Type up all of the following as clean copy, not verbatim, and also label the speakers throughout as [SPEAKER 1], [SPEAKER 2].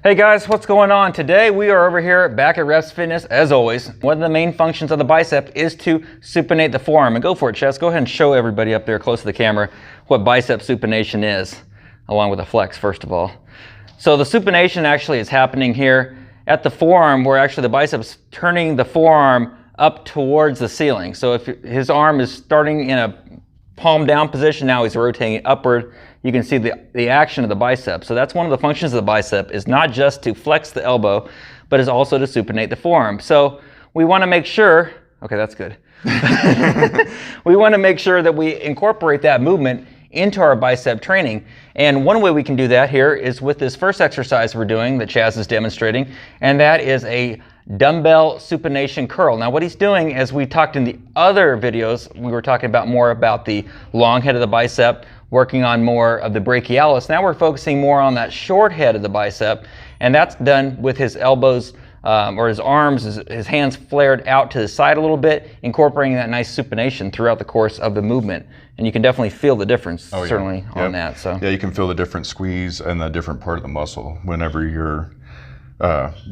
[SPEAKER 1] Hey guys, what's going on? Today we are over here back at Reps Fitness as always. One of the main functions of the bicep is to supinate the forearm. And go for it, Chess. Go ahead and show everybody up there close to the camera what bicep supination is, along with a flex first of all. So the supination actually is happening here at the forearm where actually the bicep's turning the forearm up towards the ceiling. So if his arm is starting in a palm down position, now he's rotating upward. You can see the action of the bicep. So that's one of the functions of the bicep, is not just to flex the elbow, but is also to supinate the forearm. So we want to make sure, okay, that's good. We want to make sure that we incorporate that movement into our bicep training. And one way we can do that here is with this first exercise we're doing that Chaz is demonstrating, and that is a dumbbell supination curl. Now what he's doing, as we talked in the other videos, we were talking about more about the long head of the bicep, working on more of the brachialis. Now we're focusing more on that short head of the bicep, and that's done with his elbows or his arms, his hands flared out to the side a little bit, incorporating that nice supination throughout the course of the movement. And you can definitely feel the difference, certainly, on that. So
[SPEAKER 2] yeah, you can feel the different squeeze and the different part of the muscle whenever you're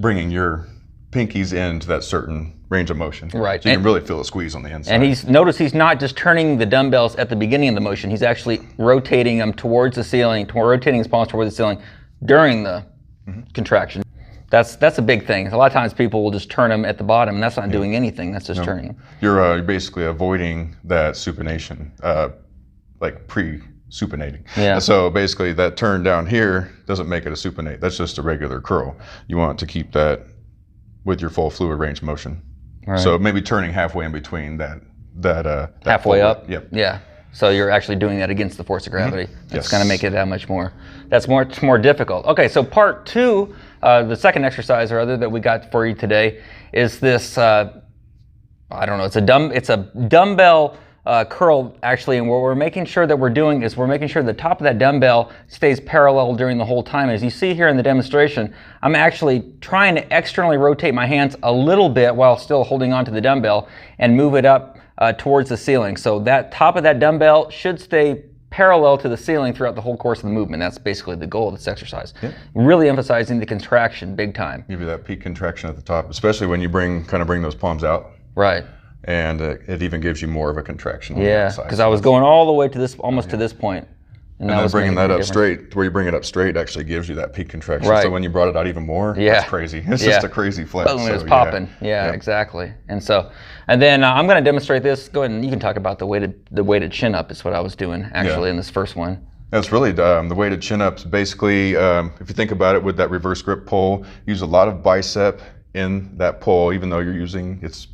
[SPEAKER 2] bringing your pinkies into that certain range of motion.
[SPEAKER 1] Right.
[SPEAKER 2] So you can really feel a squeeze on the inside.
[SPEAKER 1] And notice he's not just turning the dumbbells at the beginning of the motion, he's actually rotating them towards the ceiling, rotating his palms towards the ceiling during the contraction. That's a big thing. A lot of times people will just turn them at the bottom, and that's not doing anything, that's just turning them.
[SPEAKER 2] You're basically avoiding that supination, like pre-supinating.
[SPEAKER 1] Yeah.
[SPEAKER 2] So basically that turn down here doesn't make it a supinate, that's just a regular curl. You want to keep that with your full fluid range motion. Right. So maybe turning halfway in between that
[SPEAKER 1] halfway
[SPEAKER 2] forward.
[SPEAKER 1] up.
[SPEAKER 2] Yep.
[SPEAKER 1] Yeah. So you're actually doing that against the force of gravity. That's going to make it that much more. That's much more difficult. Okay, so part two, the second exercise or other that we got for you today is this. I don't know. It's a dumbbell curl actually, and what we're making sure that we're doing is we're making sure the top of that dumbbell stays parallel during the whole time. As you see here in the demonstration, I'm actually trying to externally rotate my hands a little bit while still holding onto the dumbbell and move it up towards the ceiling. So that top of that dumbbell should stay parallel to the ceiling throughout the whole course of the movement. That's basically the goal of this exercise. Yeah. Really emphasizing the contraction big time.
[SPEAKER 2] Give you that peak contraction at the top, especially when you bring those palms out.
[SPEAKER 1] Right.
[SPEAKER 2] And it even gives you more of a contraction.
[SPEAKER 1] Yeah, because I was going all the way to this, almost to this point.
[SPEAKER 2] And then bringing that up straight, to where you bring it up straight actually gives you that peak contraction.
[SPEAKER 1] Right.
[SPEAKER 2] So when you brought it out even more, that's crazy. It's just a crazy flex.
[SPEAKER 1] Boom, it's popping. Yeah, exactly. And so, and then I'm going to demonstrate this. Go ahead and you can talk about the weighted chin up is what I was doing actually in this first one. That's
[SPEAKER 2] really the weighted chin ups. Basically, if you think about it with that reverse grip pull, use a lot of bicep in that pull, even though it's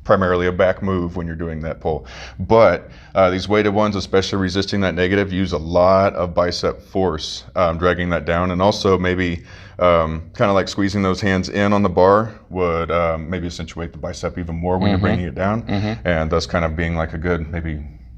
[SPEAKER 2] primarily a back move when you're doing that pull. But these weighted ones, especially resisting that negative, use a lot of bicep force, dragging that down, and also maybe kind of like squeezing those hands in on the bar would maybe accentuate the bicep even more when you're bringing it down, and thus kind of being like a good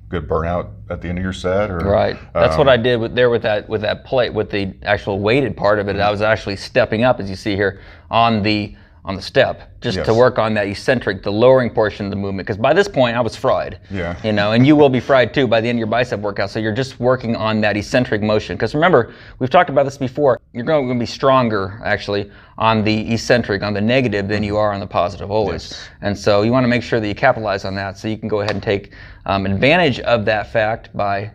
[SPEAKER 2] burnout at the end of your set. Or,
[SPEAKER 1] right. That's what I did with that plate, with the actual weighted part of it. I was actually stepping up, as you see here, on the step, just to work on that eccentric, the lowering portion of the movement. Because by this point, I was fried. Yeah. And you will be fried too by the end of your bicep workout. So you're just working on that eccentric motion. Because remember, we've talked about this before. You're going to be stronger actually on the eccentric, on the negative, than you are on the positive always. Yes. And so you want to make sure that you capitalize on that. So you can go ahead and take advantage of that fact by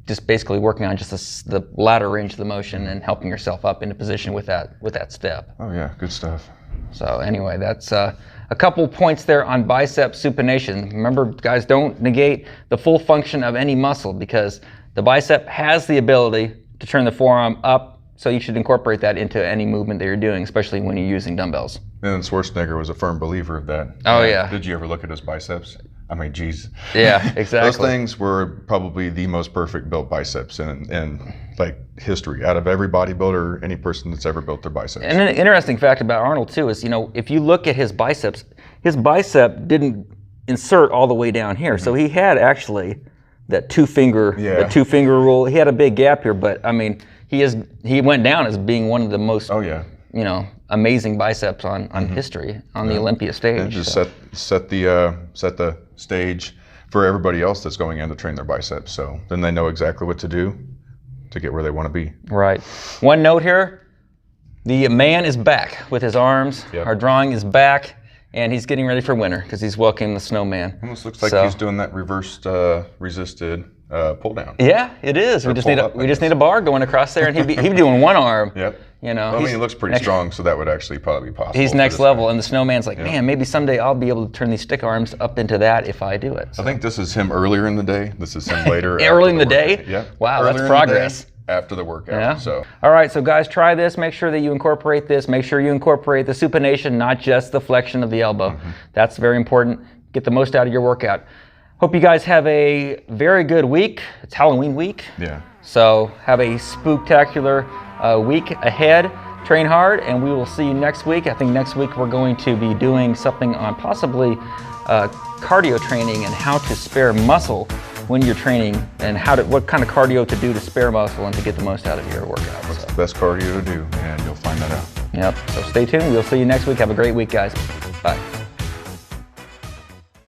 [SPEAKER 1] just basically working on just the latter range of the motion and helping yourself up into position with that step.
[SPEAKER 2] Oh yeah, good stuff.
[SPEAKER 1] So anyway, that's a couple points there on bicep supination. Remember, guys, don't negate the full function of any muscle, because the bicep has the ability to turn the forearm up, so you should incorporate that into any movement that you're doing, especially when you're using dumbbells.
[SPEAKER 2] And Schwarzenegger was a firm belliver of that.
[SPEAKER 1] Oh yeah.
[SPEAKER 2] Did you ever look at his biceps? I mean, geez.
[SPEAKER 1] Yeah, exactly.
[SPEAKER 2] Those things were probably the most perfect built biceps in like history, out of every bodybuilder, any person that's ever built their biceps.
[SPEAKER 1] And an interesting fact about Arnold too is, if you look at his biceps, his bicep didn't insert all the way down here. So he had actually that two finger rule. He had a big gap here, but I mean, he went down as being one of the most amazing biceps on history on the Olympia stage.
[SPEAKER 2] And just set the stage for everybody else that's going in to train their biceps. So then they know exactly what to do to get where they want to be.
[SPEAKER 1] Right. One note here, The man is back with his arms.
[SPEAKER 2] Yep.
[SPEAKER 1] Our drawing is back, and he's getting ready for winter because he's welcoming the snowman.
[SPEAKER 2] Almost looks like he's doing that reversed resisted pull down.
[SPEAKER 1] Yeah, it is. We just need a bar going across there, and he'd be doing one arm.
[SPEAKER 2] Yep.
[SPEAKER 1] You know,
[SPEAKER 2] well, I mean, he looks pretty strong, so that would actually probably be possible.
[SPEAKER 1] He's next level, and the snowman's like, man, maybe someday I'll be able to turn these stick arms up into that if I do it. So.
[SPEAKER 2] I think this is him earlier in the day. This is him later.
[SPEAKER 1] Early in the day?
[SPEAKER 2] Yeah.
[SPEAKER 1] Wow,
[SPEAKER 2] earlier
[SPEAKER 1] that's progress.
[SPEAKER 2] After the workout.
[SPEAKER 1] Yeah.
[SPEAKER 2] So.
[SPEAKER 1] All right, so guys, try this. Make sure that you incorporate this. Make sure you incorporate the supination, not just the flexion of the elbow. That's very important. Get the most out of your workout. Hope you guys have a very good week. It's Halloween week.
[SPEAKER 2] Yeah.
[SPEAKER 1] So have a spooktacular week ahead. Train hard, and we will see you next week. I think next week we're going to be doing something on possibly cardio training and how to spare muscle when you're training, and what kind of cardio to do to spare muscle and to get the most out of your workout.
[SPEAKER 2] What's the best cardio to do, and you'll find that out.
[SPEAKER 1] Yep, so stay tuned. We'll see you next week. Have a great week, guys. Bye.